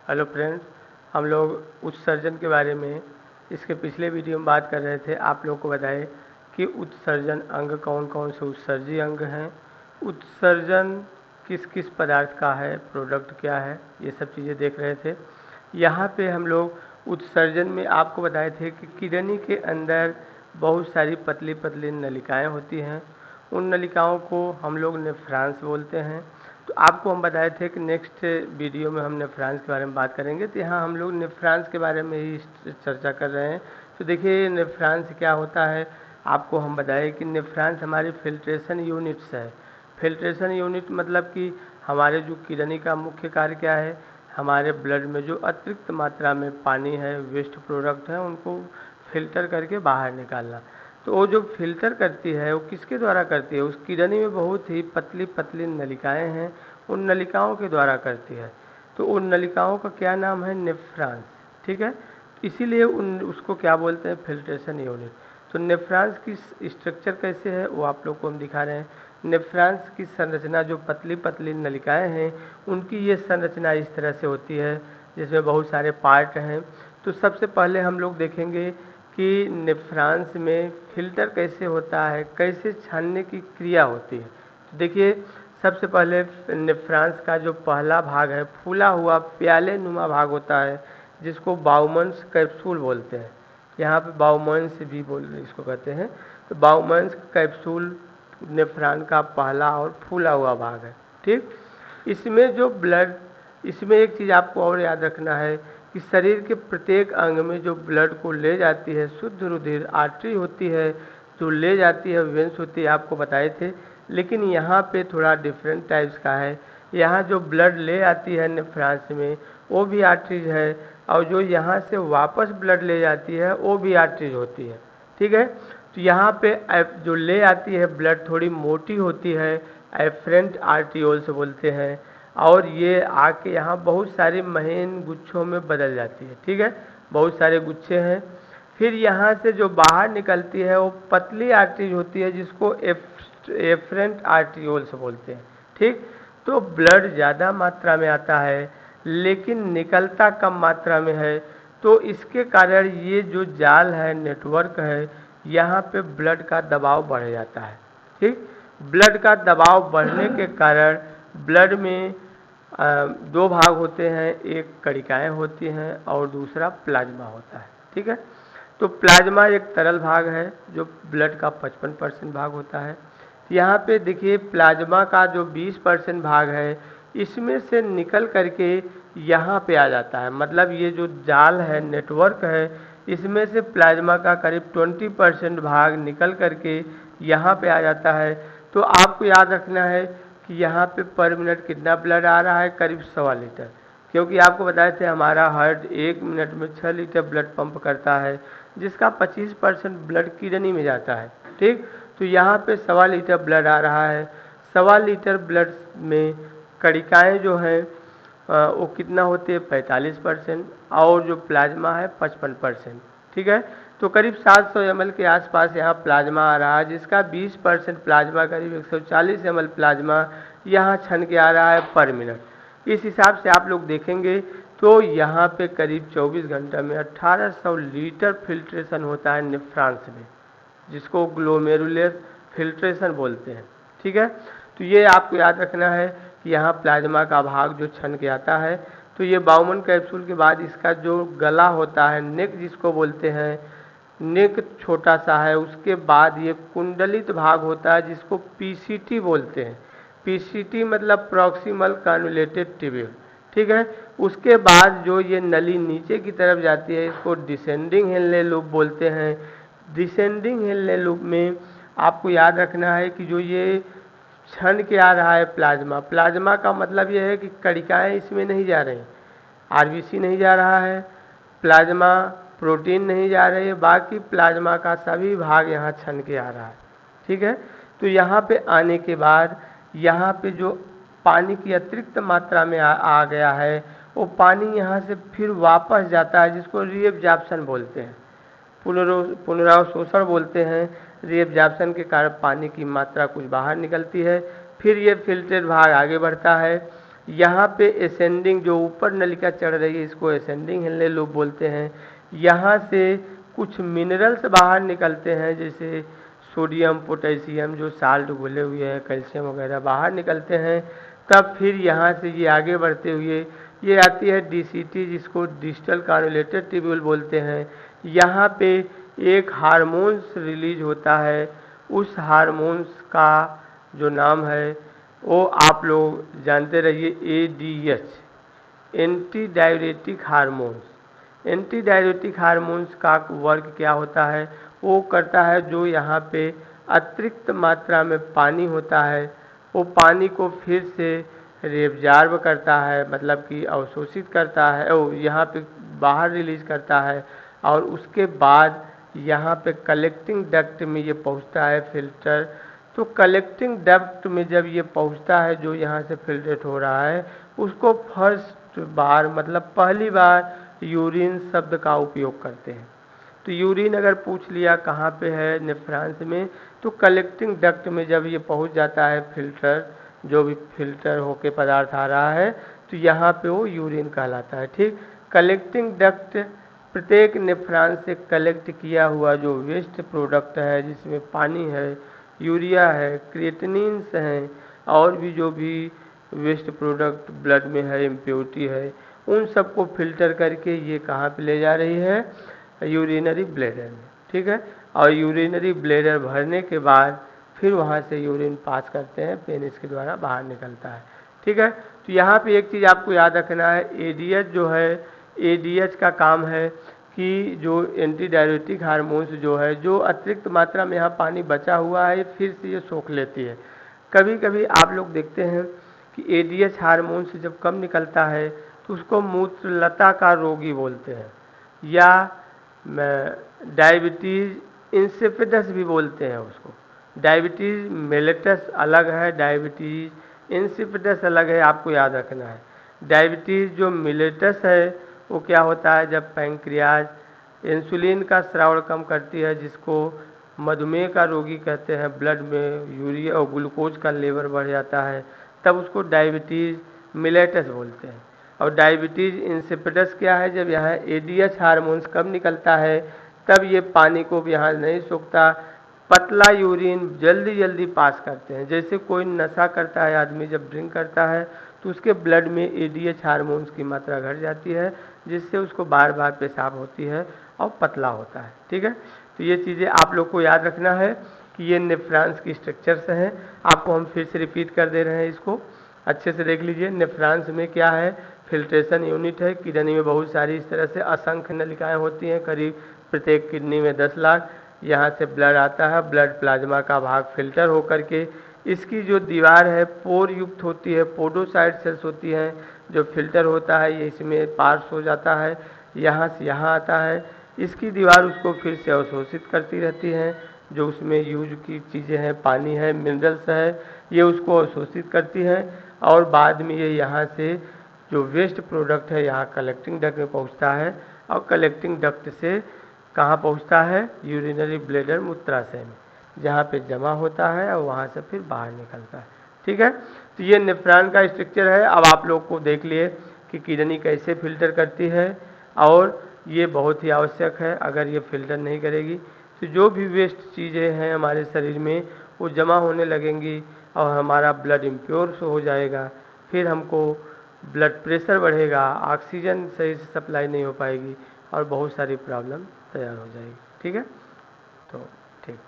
Hello friends, हम लोग उत्सर्जन के बारे में इसके पिछले वीडियो में बात कर रहे थे। आप लोग को बताए कि उत्सर्जन अंग कौन कौन से उत्सर्जी अंग हैं, उत्सर्जन किस किस पदार्थ का है, प्रोडक्ट क्या है, ये सब चीज़ें देख रहे थे। यहाँ पे हम लोग उत्सर्जन में आपको बताए थे कि किडनी के अंदर बहुत सारी पतली पतली नलिकाएँ होती हैं। उन नलिकाओं को हम लोग नेफ्रॉन्स बोलते हैं। तो आपको हम बताए थे कि नेक्स्ट वीडियो में हम नेफ्रॉन्स के बारे में बात करेंगे, तो यहाँ हम लोग नेफ्रॉन्स के बारे में ही चर्चा कर रहे हैं। तो देखिए नेफ्रॉन्स क्या होता है, आपको हम बताएं कि नेफ्रॉन्स हमारी फिल्ट्रेशन यूनिट्स है। फिल्ट्रेशन यूनिट मतलब कि हमारे जो किडनी का मुख्य कार्य क्या है, हमारे ब्लड में जो अतिरिक्त मात्रा में पानी है, वेस्ट प्रोडक्ट है, उनको फिल्टर करके बाहर निकालना। तो वो जो फिल्टर करती है वो किसके द्वारा करती है, उस किडनी में बहुत ही पतली पतली नलिकाएं हैं, उन नलिकाओं के द्वारा करती है। तो उन नलिकाओं का क्या नाम है, नेफ्रॉन्स। ठीक है, इसीलिए उसको क्या बोलते हैं, फिल्ट्रेशन यूनिट। तो नेफ्रॉन्स की स्ट्रक्चर कैसे है वो आप लोग को हम दिखा रहे हैं। नेफ्रॉन्स की संरचना, जो पतली पतली नलिकाएं हैं, उनकी ये संरचना इस तरह से होती है, जिसमें बहुत सारे पार्ट हैं। तो सबसे पहले हम लोग देखेंगे कि नेफ्रॉन्स में फिल्टर कैसे होता है, कैसे छानने की क्रिया होती है। तो देखिए सबसे पहले नेफ्रॉन्स का जो पहला भाग है, फूला हुआ प्याले नुमा भाग होता है, जिसको बाउमन्स कैप्सूल बोलते हैं। यहाँ पे बाउमन्स भी इसको कहते हैं। तो बाउमन्स कैप्सूल नेफ्रॉन का पहला और फूला हुआ भाग है। ठीक, इसमें जो ब्लड, इसमें एक चीज़ आपको और याद रखना है कि शरीर के प्रत्येक अंग में जो ब्लड को ले जाती है, शुद्ध रुधिर आर्टरी होती है जो ले जाती है, वेंस होती है, आपको बताए थे। लेकिन यहाँ पे थोड़ा डिफरेंट टाइप्स का है। यहाँ जो ब्लड ले आती है नेफ्रॉन्स में, वो भी आर्टरीज है, और जो यहाँ से वापस ब्लड ले जाती है वो भी आर्टरीज होती है। ठीक है, तो यहाँ पे जो ले आती है ब्लड थोड़ी मोटी होती है, एफरेंट आर्टियोल्स बोलते हैं, और ये आके यहाँ बहुत सारे महीन गुच्छों में बदल जाती है। ठीक है, बहुत सारे गुच्छे हैं। फिर यहाँ से जो बाहर निकलती है वो पतली आर्टरीज होती है, जिसको एफरेंट आर्टियोल्स बोलते हैं। ठीक, तो ब्लड ज़्यादा मात्रा में आता है लेकिन निकलता कम मात्रा में है। तो इसके कारण ये जो जाल है, नेटवर्क है, यहाँ पे ब्लड का दबाव बढ़ जाता है। ठीक, ब्लड का दबाव बढ़ने के कारण ब्लड में दो भाग होते हैं, एक कणिकाएं होती हैं और दूसरा प्लाज्मा होता है। ठीक है, तो प्लाज्मा एक तरल भाग है जो ब्लड का 55% भाग होता है। यहाँ पे देखिए प्लाज्मा का जो 20% भाग है, इसमें से निकल करके यहाँ पे आ जाता है। मतलब ये जो जाल है, नेटवर्क है, इसमें से प्लाज्मा का करीब 20% भाग निकल करके यहाँ पे आ जाता है। तो आपको याद रखना है कि यहाँ पे पर मिनट कितना ब्लड आ रहा है, करीब 1.25 लीटर। क्योंकि आपको बताए थे हमारा हार्ट 1 मिनट में 6 लीटर ब्लड पंप करता है, जिसका 25% ब्लड किडनी में जाता है। ठीक, तो यहाँ पे 1.25 लीटर ब्लड आ रहा है। 1.25 लीटर ब्लड में कणिकाएँ जो हैं वो कितना होते हैं, 45%, और जो प्लाज्मा है 55%। ठीक है, तो करीब 700 ml के आसपास यहाँ प्लाज्मा आ रहा है, जिसका 20% प्लाज्मा, करीब 140 ml प्लाज्मा यहाँ छन के आ रहा है पर मिनट। इस हिसाब से आप लोग देखेंगे तो यहाँ पे करीब 24 घंटे में 1800 लीटर फिल्ट्रेशन होता है नेफ्रॉन्स में, जिसको ग्लोमेरुलर फिल्ट्रेशन बोलते हैं। ठीक है, तो ये आपको याद रखना है कि यहाँ प्लाज्मा का भाग जो छन के आता है। तो ये बाउमन कैप्सूल के बाद इसका जो गला होता है, नेक जिसको बोलते हैं, नेक छोटा सा है। उसके बाद ये कुंडलित भाग होता है, जिसको पीसीटी बोलते हैं। पीसीटी मतलब प्रॉक्सिमल कन्वोल्यूटेड ट्यूब्यूल। ठीक है, उसके बाद जो ये नली नीचे की तरफ जाती है, इसको डिसेंडिंग हेनले लूप बोलते हैं। डिसेंडिंग हेनले लूप में आपको याद रखना है कि जो ये छन के आ रहा है प्लाज्मा, प्लाज्मा का मतलब यह है कि कणिकाएं इसमें नहीं जा रही, आरबीसी नहीं जा रहा है, प्लाज्मा प्रोटीन नहीं जा रही है, बाकी प्लाज्मा का सभी भाग यहाँ छन के आ रहा है। ठीक है, तो यहाँ पे आने के बाद यहाँ पे जो पानी की अतिरिक्त मात्रा में आ गया है, वो पानी यहाँ से फिर वापस जाता है, जिसको रीएब्जॉर्प्शन बोलते हैं, पुनरावशोषण बोलते हैं। रीएब्जॉर्प्शन के कारण पानी की मात्रा कुछ बाहर निकलती है, फिर ये फिल्ट्रेट भाग आगे बढ़ता है। यहाँ पे असेंडिंग जो ऊपर नलिका चढ़ रही है इसको असेंडिंग हेनले लूप बोलते हैं। यहाँ से कुछ मिनरल्स बाहर निकलते हैं, जैसे सोडियम, पोटेशियम, जो साल्ट घुले हुए हैं, कैल्शियम वगैरह बाहर निकलते हैं। तब फिर यहाँ से ये आगे बढ़ते हुए ये आती है DCT, जिसको डिस्टल कानुलेटेड ट्यूब्यूल बोलते हैं। यहाँ पे एक हार्मोन्स रिलीज होता है, उस हार्मोन्स का जो नाम है वो आप लोग जानते रहिए ADH, anti diuretic hormones. Anti diuretic hormones का वर्क क्या होता है, वो करता है जो यहाँ पे अतिरिक्त मात्रा में पानी होता है वो पानी को फिर से रिएब्जॉर्ब करता है, मतलब कि अवशोषित करता है और यहाँ पे बाहर रिलीज करता है, और उसके बाद यहाँ पे कलेक्टिंग डक्ट में ये पहुँचता है फिल्टर। तो कलेक्टिंग डक्ट में जब ये पहुँचता है जो यहाँ से फिल्ट्रेट हो रहा है, उसको फर्स्ट बार मतलब पहली बार यूरिन शब्द का उपयोग करते हैं। तो यूरिन अगर पूछ लिया कहाँ पे है नेफ्रॉन्स में, तो कलेक्टिंग डक्ट में जब ये पहुँच जाता है फिल्टर, जो भी फिल्टर होके पदार्थ आ रहा है, तो यहाँ पे वो यूरिन कहलाता है। ठीक, कलेक्टिंग डक्ट प्रत्येक नेफ्रॉन से कलेक्ट किया हुआ जो वेस्ट प्रोडक्ट है, जिसमें पानी है, यूरिया है, क्रिएटिनिन्स हैं, और भी जो भी वेस्ट प्रोडक्ट ब्लड में है, इम्प्योरिटी है, उन सबको फिल्टर करके ये कहाँ पे ले जा रही है, यूरिनरी ब्लैडर में। ठीक है, और यूरिनरी ब्लैडर भरने के बाद फिर वहाँ से यूरिन पास करते हैं, पेनिस के द्वारा बाहर निकलता है। ठीक है, तो यहाँ पे एक चीज़ आपको याद रखना है, ADH जो है, ADH का काम है कि जो एंटी डायरेटिक हार्मोन्स जो है, जो अतिरिक्त मात्रा में यहाँ पानी बचा हुआ है फिर से ये सोख लेती है। कभी कभी आप लोग देखते हैं कि ADH हार्मोन से जब कम निकलता है तो उसको मूत्रलता का रोगी बोलते हैं, या डायबिटीज़ इंसिपिडस भी बोलते हैं उसको। डायबिटीज़ मेलिटस अलग है, डायबिटीज़ इंसिपिडस अलग है, आपको याद रखना है। डायबिटीज़ जो मेलिटस है वो क्या होता है, जब पैंक्रियाज इंसुलिन का स्राव कम करती है, जिसको मधुमेह का रोगी कहते हैं, ब्लड में यूरिया और ग्लूकोज का लेवल बढ़ जाता है, तब उसको डायबिटीज़ मिलेटस बोलते हैं। और डायबिटीज़ इंसिपिडस क्या है, जब यहाँ ADH हार्मोन्स कम निकलता है तब ये पानी को भी यहाँ नहीं सोखता, पतला यूरिन जल्दी जल्दी पास करते हैं। जैसे कोई नशा करता है आदमी, जब ड्रिंक करता है तो उसके ब्लड में ADH हार्मोन्स की मात्रा घट जाती है, जिससे उसको बार बार पेशाब होती है और पतला होता है। ठीक है, तो ये चीज़ें आप लोग को याद रखना है कि ये नेफ्रॉन्स की स्ट्रक्चर्स हैं। आपको हम फिर से रिपीट कर दे रहे हैं, इसको अच्छे से देख लीजिए। नेफ्रॉन्स में क्या है, फिल्ट्रेशन यूनिट है। किडनी में बहुत सारी इस तरह से असंख्य नलिकाएँ होती हैं, करीब प्रत्येक किडनी में 10 लाख। यहाँ से ब्लड आता है, ब्लड प्लाज्मा का भाग फिल्टर होकर के इसकी जो दीवार है पोर युक्त होती है, पोडोसाइट सेल्स होती हैं, जो फिल्टर होता है ये इसमें पार्स हो जाता है, यहाँ से यहाँ आता है। इसकी दीवार उसको फिर से अवशोषित करती रहती हैं, जो उसमें यूज की चीज़ें हैं, पानी है, मिनरल्स है, ये उसको अवशोषित करती हैं, और बाद में ये यहाँ से जो वेस्ट प्रोडक्ट है यहाँ कलेक्टिंग डक्ट में पहुँचता है, और कलेक्टिंग डक्ट से कहाँ पहुँचता है, यूरिनरी ब्लैडर मूत्राशय में, जहाँ पे जमा होता है और वहाँ से फिर बाहर निकलता है। ठीक है, तो ये नेफ्रॉन का स्ट्रक्चर है। अब आप लोग को देख लिए कि किडनी कैसे फिल्टर करती है, और ये बहुत ही आवश्यक है। अगर ये फिल्टर नहीं करेगी तो जो भी वेस्ट चीज़ें हैं हमारे शरीर में वो जमा होने लगेंगी और हमारा ब्लड इम्प्योर हो जाएगा, फिर हमको ब्लड प्रेशर बढ़ेगा, ऑक्सीजन सही से सप्लाई नहीं हो पाएगी और बहुत सारी प्रॉब्लम तैयार हो जाएगी। ठीक है, तो ठीक।